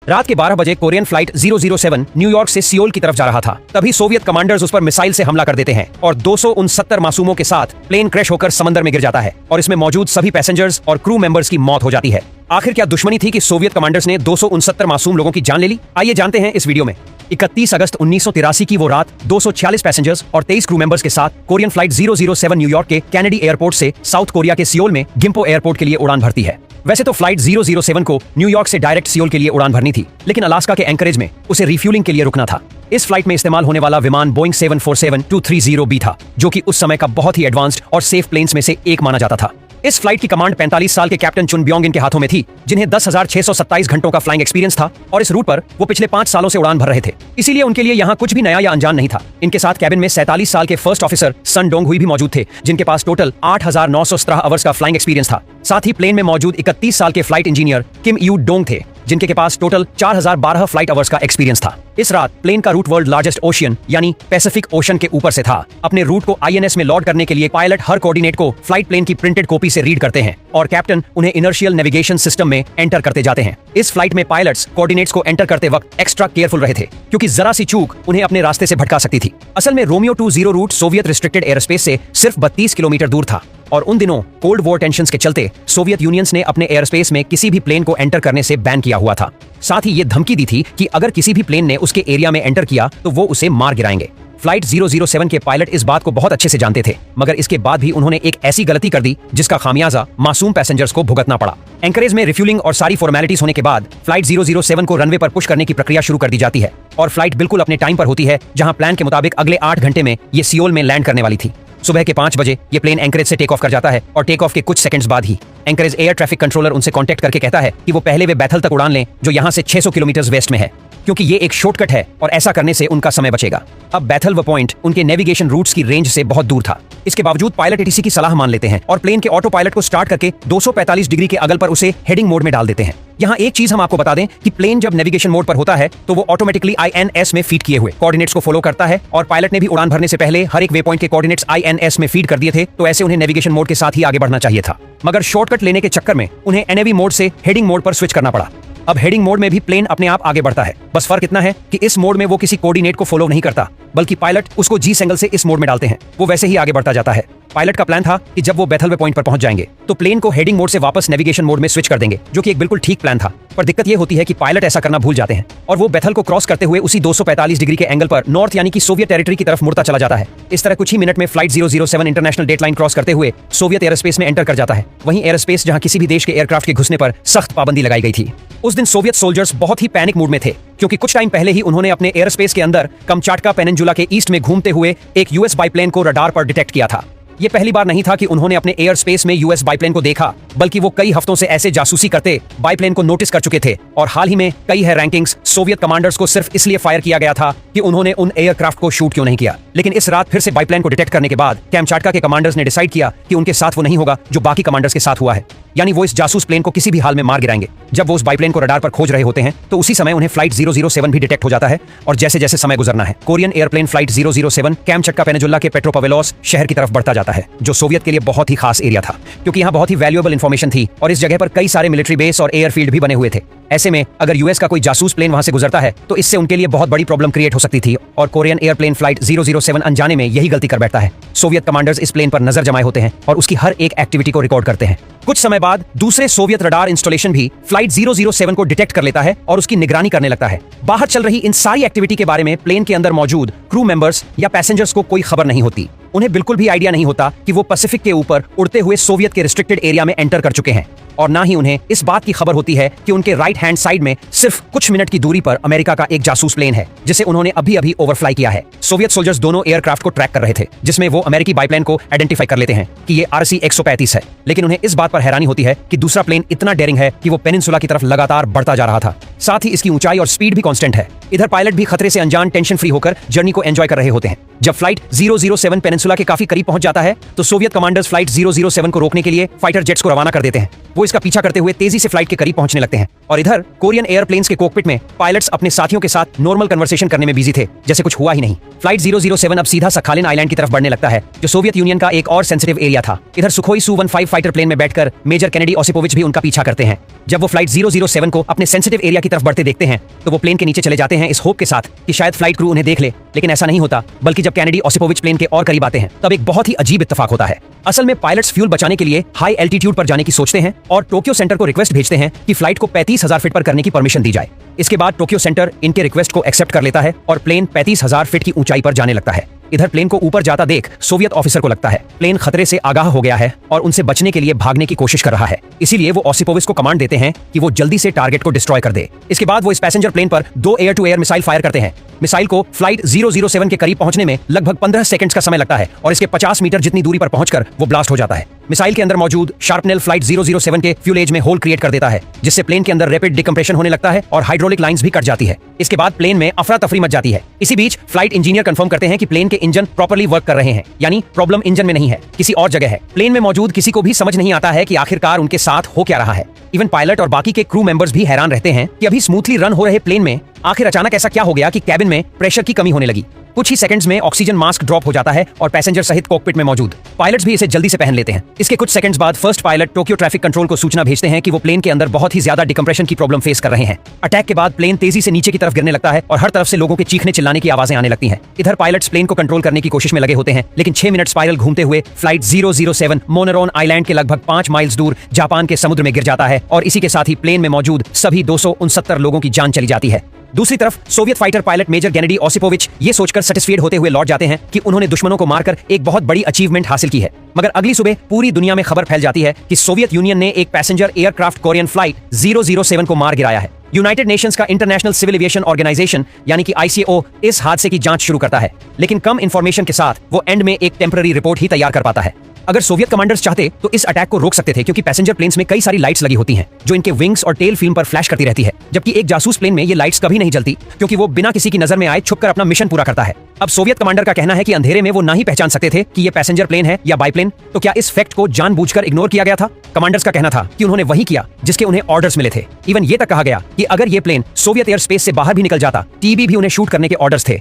रात के 12 बजे कोरियन फ्लाइट 007 न्यूयॉर्क से सियोल की तरफ जा रहा था। तभी सोवियत कमांडर्स उस पर मिसाइल से हमला कर देते हैं और 269 मासूमों के साथ प्लेन क्रैश होकर समंदर में गिर जाता है और इसमें मौजूद सभी पैसेंजर्स और क्रू मेंबर्स की मौत हो जाती है। आखिर क्या दुश्मनी थी कि सोवियत कमांडर्स ने 269 मासूम लोगों की जान ले ली? आइए जानते हैं इस वीडियो में। 31 अगस्त 1983 की वो रात 246 पैसेंजर्स और 23 क्रू मेंबर्स के साथ कोरियन फ्लाइट 007 न्यूयॉर्क के कैनेडी एयरपोर्ट से साउथ कोरिया के सियोल में गिम्पो एयरपोर्ट के लिए उड़ान भरती है। वैसे तो फ्लाइट 007 को न्यूयॉर्क से डायरेक्ट सियोल के लिए उड़ान भरनी थी, लेकिन अलास्का के एंकरेज में उसे रिफ्यूलिंग के लिए रुकना था। इस फ्लाइट में इस्तेमाल होने वाला विमान बोइंग 747-230B था, जो कि उस समय का बहुत ही एडवांस्ड और सेफ प्लेन्स में से एक माना जाता था। इस फ्लाइट की कमांड 45 साल के कैप्टन चुन ब्योंग के हाथों में थी, जिन्हें 10,627 घंटों का फ्लाइंग एक्सपीरियंस था और इस रूट पर वो पिछले 5 सालों से उड़ान भर रहे थे। इसीलिए उनके लिए यहाँ कुछ भी नया या अनजान नहीं था। इनके साथ कैबिन में 47 साल के फर्स्ट ऑफिसर सन डोंग हुई भी मौजूद थे, जिनके पास टोटल 8,917 आवर्स का फ्लाइंग एक्सपीरियंस था। साथ ही प्लेन में मौजूद 31 साल के flight engineer Kim you Dong थे, जिनके के पास टोटल 4,012 फ्लाइट आवर्स का एक्सपीरियंस था। इस रात प्लेन का रूट वर्ल्ड लार्जेस्ट ओशियन यानी पैसिफिक ओशन के ऊपर से था। अपने रूट को आईएनएस में लॉड करने के लिए पायलट हर कोऑर्डिनेट को फ्लाइट प्लेन की प्रिंटेड कॉपी से रीड करते हैं और कैप्टन उन्हें इनर्शियल नेविगेशन सिस्टम में एंटर करते जाते हैं। इस फ्लाइट में पायलट्स कोऑर्डिनेट्स को एंटर करते वक्त एक्स्ट्रा केयरफुल रहे थे, क्योंकि जरा सी चूक उन्हें अपने रास्ते से भटका सकती थी। असल में Romeo 20 route Soviet restricted airspace से सिर्फ 32 किलोमीटर दूर था और उन दिनों कोल्ड वॉर टेंशंस के चलते सोवियत यूनियंस ने अपने एयरस्पेस में किसी भी प्लेन को एंटर करने से बैन किया हुआ था। साथ ही ये धमकी दी थी कि अगर किसी भी प्लेन ने उसके एरिया में एंटर किया तो वो उसे मार गिराएंगे। फ्लाइट 007 के पायलट इस बात को बहुत अच्छे से जानते थे, मगर इसके बाद भी उन्होंने एक ऐसी गलती कर दी जिसका खामियाजा मासूम पैसेंजर्स को भुगतना पड़ा। एंकरेज में रिफ्यूलिंग और सारी फॉर्मेलिटीज होने के बाद फ्लाइट 007 को रनवे पर पुश करने की प्रक्रिया शुरू कर दी जाती है और फ्लाइट बिल्कुल अपने टाइम पर होती है, जहां प्लान के मुताबिक अगले 8 घंटे में ये सियोल में लैंड करने वाली थी। सुबह के 5 बजे ये प्लेन एंकरेज से टेक ऑफ कर जाता है और टेक ऑफ के कुछ सेकंड्स बाद ही एंकरेज एयर ट्रैफिक कंट्रोलर उनसे कांटेक्ट करके कहता है कि वो पहले वे बैथल तक उड़ान लें, जो यहाँ से 600 किलोमीटर वेस्ट में है, क्योंकि ये एक शॉर्टकट है और ऐसा करने से उनका समय बचेगा। अब बैथल व पॉइंट उनके नेविगेशन रूट्स की रेंज से बहुत दूर था। इसके बावजूद पायलट एटीसी की सलाह मान लेते हैं और प्लेन के ऑटो पायलट को स्टार्ट करके 245 डिग्री के अगल पर उसे हेडिंग मोड में डाल देते हैं। यहाँ एक चीज हम आपको बता दें कि प्लेन जब नेविगेशन मोड पर होता है तो वो ऑटोमेटिकली आईएनएस में फीड किए हुए कोऑर्डिनेट्स को फॉलो करता है और पायलट ने भी उड़ान भरने से पहले हर एक वे पॉइंट के कोऑर्डिनेट्स आईएनएस में फीड कर दिए थे, तो ऐसे उन्हें नेविगेशन मोड के साथ ही आगे बढ़ना चाहिए था। मगर शॉर्टकट लेने के चक्कर में उन्हें एनएवी मोड से हेडिंग मोड पर स्विच करना पड़ा। अब हेडिंग मोड में भी प्लेन अपने आप आगे बढ़ता है, बस फर्क इतना है कि इस मोड में वो किसी कोऑर्डिनेट को फॉलो नहीं करता, बल्कि पायलट उसको जी एंगल से इस मोड में डालते हैं। वो वैसे ही आगे बढ़ता जाता है। पायलट का प्लान था कि जब वो बैथल वे पॉइंट पर पहुंच जाएंगे तो प्लेन को हेडिंग मोड से वापस नेविगेशन मोड में स्विच कर देंगे, जो कि एक बिल्कुल ठीक प्लान था। पर दिक्कत ये होती है कि पायलट ऐसा करना भूल जाते हैं और वो बैथल को क्रॉस करते हुए उसी 245 डिग्री के एंगल पर नॉर्थ यानी कि सोवियत टेरिटरी की तरफ मुड़ता चला जाता है। इस तरह कुछ ही मिनट में flight 007 international date line cross करते हुए सोवियत एयरस्पेस में एंटर कर जाता है, वहीं एयरस्पेस जहां किसी भी देश के एयरक्राफ्ट के घुसने पर सख्त पाबंदी लगाई गई थी। उस दिन सोवियत सोल्जर्स बहुत ही पैनिक मूड में थे, क्योंकि कुछ टाइम पहले ही उन्होंने अपने एयरस्पेस के अंदर कमचाटका पेनिनसुला के ईस्ट में घूमते हुए एक यूएस बाइप्लेन को रडार पर डिटेक्ट किया था। ये पहली बार नहीं था कि उन्होंने अपने एयर स्पेस में यूएस बाइप्लेन को देखा, बल्कि वो कई हफ्तों से ऐसे जासूसी करते बाइप्लेन को नोटिस कर चुके थे और हाल ही में कई है रैंकिंग्स सोवियत कमांडर्स को सिर्फ इसलिए फायर किया गया था कि उन्होंने उन एयरक्राफ्ट को शूट क्यों नहीं किया। लेकिन इस रात फिर से बाइप्लेन को डिटेक्ट करने के बाद कैमचाटका के कमांडर्स ने डिसाइड किया कि उनके साथ वो नहीं होगा जो बाकी कमांडर्स के साथ हुआ है, यानी वो इस जासूस प्लेन को किसी भी हाल में मार गिराएंगे। जब वो उस बाइप्लेन को रडार पर खोज रहे होते हैं तो उसी समय उन्हें फ्लाइट 007 भी डिटेक्ट हो जाता है और जैसे जैसे समय गुजरना है कोरियन एयरप्लेन फ्लाइट 007 कैमचटका पेनिनसुला के पेट्रोपावेलोस शहर की तरफ बढ़ता जाता है, जो सोवियत के लिए बहुत ही खास एरिया था, क्योंकि यहाँ बहुत ही वैल्यूएबल इंफॉर्मेशन थी और इस जगह पर कई सारे मिलिट्री बेस और एयरफील्ड भी बने हुए थे। ऐसे में अगर यूएस का कोई जासूस प्लेन वहां से गुजरता है तो इससे उनके लिए बहुत बड़ी प्रॉब्लम क्रिएट हो सकती थी और कोरियन एयरप्लेन फ्लाइट 007 अनजाने में यही गलती कर बैठता है। सोवियत कमांडर्स इस प्लेन पर नजर जमाए होते हैं और उसकी हर एक एक्टिविटी को रिकॉर्ड करते हैं। कुछ समय बाद दूसरे सोवियत रडार इंस्टॉलेशन भी फ्लाइट 007 को डिटेक्ट कर लेता है और उसकी निगरानी करने लगता है। बाहर चल रही इन सारी एक्टिविटी के बारे में प्लेन के अंदर मौजूद क्रू मेंबर्स या पैसेंजर्स को कोई खबर नहीं होती। उन्हें बिल्कुल भी आइडिया नहीं होता कि वो पैसिफिक के ऊपर उड़ते हुए सोवियत के रिस्ट्रिक्टेड एरिया में एंटर कर चुके हैं और ना ही उन्हें इस बात की खबर होती है कि उनके राइट हैंड साइड में सिर्फ कुछ मिनट की दूरी पर अमेरिका का एक जासूस प्लेन है, जिसे उन्होंने अभी अभी ओवरफ्लाई किया है। सोवियत सोल्जर्स दोनों एयरक्राफ्ट को ट्रैक कर रहे थे, जिसमें वो अमेरिकी बाइप्लेन को आइडेंटिफाई कर लेते हैं कि ये RC-135 है, लेकिन उन्हें इस बात पर हैरानी होती है कि दूसरा प्लेन इतना डेयरिंग है कि वो पेनिनसुला की तरफ लगातार बढ़ता जा रहा था। साथ ही इसकी ऊंचाई और स्पीड भी कांस्टेंट है। इधर पायलट भी खतरे से अनजान टेंशन फ्री होकर जर्नी को एंजॉय कर रहे होते हैं। जब फ्लाइट 007 पेनिनसुला पेनिनसुला के काफी करीब पहुंच जाता है तो सोवियत कमांडर्स फ्लाइट 007 को रोकने के लिए फाइटर जेट्स को रवाना कर देते हैं। वो इसका पीछा करते हुए तेजी से फ्लाइट के करीब पहुंचने लगते हैं और इधर कोरियन एयरप्लेन्स के कॉकपिट में पायलट्स अपने साथियों के साथ नॉर्मल कन्वर्सेशन करने में बिजी थे, जैसे कुछ हुआ ही नहीं। फ्लाइट 007 अब सीधा सखालिन आइलैंड की तरफ बढ़ने लगता है, जो सोवियत यूनियन का एक और सेंसिटिव एरिया था। इधर सुखोई Su-15 फाइटर प्लेन में बैठकर मेजर केनेडी ओसिपोविच भी उनका पीछा करते हैं। जब वो फ्लाइट 007 को अपने सेंसिटिव एरिया की तरफ बढ़ते देखते हैं तो वो प्लेन के नीचे चले जाते हैं इस होप के साथ कि शायद फ्लाइट क्रू उन्हें देख ले, लेकिन ऐसा नहीं होता। बल्कि जब केनेडी ओसिपोविच प्लेन के और करीब आते हैं तब एक बहुत ही अजीब इत्तेफाक होता है। असल में पायलट्स फ्यूल बचाने के लिए हाई एल्टीट्यूड पर जाने की सोचते हैं और टोक्यो सेंटर को रिक्वेस्ट भेजते हैं कि फ्लाइट को 35,000 फीट पर करने की परमिशन दी जाए। इसके बाद टोक्यो सेंटर इनके रिक्वेस्ट को एक्सेप्ट कर लेता है और प्लेन 35,000 फीट की ऊंचाई पर जाने लगता है। इधर प्लेन को ऊपर जाता देख सोवियत ऑफिसर को लगता है प्लेन खतरे से आगाह हो गया है और उनसे बचने के लिए भागने की कोशिश कर रहा है। इसीलिए वो ओसिपोविच को कमांड देते हैं कि वो जल्दी से टारगेट को डिस्ट्रॉय कर दे। इसके बाद वो इस पैसेंजर प्लेन पर 2 air to air missile fire करते हैं। मिसाइल को फ्लाइट 007 के करीब पहुंचने में लगभग 15 सेकंड्स का समय लगता है और इसके 50 मीटर जितनी दूरी पर पहुंचकर वो ब्लास्ट हो जाता है। मिसाइल के अंदर मौजूद शार्पनेल फ्लाइट 007 के फ्यूलेज में होल क्रिएट कर देता है, जिससे प्लेन के अंदर रैपिड डिकम्प्रेशन होने लगता है और हाइड्रोलिक लाइंस भी कट जाती है। इसके बाद प्लेन में अफरा तफरी मच जाती है। इसी बीच फ्लाइट इंजीनियर कंफर्म करते हैं कि प्लेन के इंजन प्रॉपर्ली वर्क कर रहे हैं, यानी प्रॉब्लम इंजन में नहीं है, किसी और जगह है। प्लेन में मौजूद किसी को भी समझ नहीं आता है कि आखिरकार उनके साथ हो क्या रहा है। इवन पायलट और बाकी के क्रू मेंबर्स भी हैरान रहते हैं कि अभी स्मूथली रन हो रहे प्लेन में आखिर अचानक ऐसा क्या हो गया कि कैबिन में प्रेशर की कमी होने लगी। कुछ ही सेकंड्स में ऑक्सीजन मास्क ड्रॉप हो जाता है और पैसेंजर सहित कॉकपिट में मौजूद पायलट्स भी इसे जल्दी से पहन लेते हैं। इसके कुछ सेकंड्स बाद first pilot Tokyo traffic control को सूचना भेजते हैं कि वो प्लेन के अंदर बहुत ही ज्यादा डिकम्प्रेशन की प्रॉब्लम फेस कर रहे हैं। अटैक के बाद प्लेन तेजी से नीचे की तरफ गिरने लगता है और हर तरफ से लोगों के चीखने चिल्लाने की आवाजें आने लगती हैं। इधर पायलट्स प्लेन को कंट्रोल करने की कोशिश में लगे होते हैं, लेकिन 6 मिनट स्पाइरल घूमते हुए फ्लाइट 007 मोनोरोन आइलैंड के लगभग 5 माइल्स दूर जापान के समुद्र में गिर जाता है और इसी के साथ ही प्लेन में मौजूद सभी 269 लोगों की जान चली जाती है। दूसरी तरफ Soviet fighter pilot major Kennedy Osipovich ये सोचकर सैटिस्फाइड होते हुए लौट जाते हैं कि उन्होंने दुश्मनों को मारकर एक बहुत बड़ी अचीवमेंट हासिल की है। मगर अगली सुबह पूरी दुनिया में खबर फैल जाती है कि सोवियत यूनियन ने एक पैसेंजर एयरक्राफ्ट कोरियन फ्लाइट 007 को मार गिराया है। यूनाइटेड नेशंस का इंटरनेशनल सिविल एविएशन ऑर्गेनाइजेशन यानी कि ICAO इस हादसे की जांच शुरू करता है, लेकिन कम इंफॉर्मेशन के साथ वो एंड में एक टेम्पररी रिपोर्ट ही तैयार कर पाता है। अगर सोवियत कमांडर्स चाहते तो इस अटैक को रोक सकते थे, क्योंकि पैसेंजर प्लेन्स में कई सारी लाइट्स लगी होती हैं जो इनके विंग्स और टेल फिल्म पर फ्लैश करती रहती है, जबकि एक जासूस प्लेन में ये लाइट्स कभी नहीं जलती क्योंकि वो बिना किसी की नजर में आए छुपकर अपना मिशन पूरा करता है। अब सोवियत कमांडर का कहना है कि अंधेरे में वो ना ही पहचान सकते थे कि ये पैसेंजर प्लेन है या बाईप्लेन, तो क्या इस फैक्ट को जानबूझकर इग्नोर किया गया था? कमांडर्स का कहना था कि उन्होंने वही किया जिसके उन्हें ऑर्डर्स मिले थे। इवन ये तक कहा गया कि अगर ये प्लेन सोवियत एयर स्पेस से बाहर भी निकल जाता, टीबी भी उन्हें शूट करने के ऑर्डर्स थे।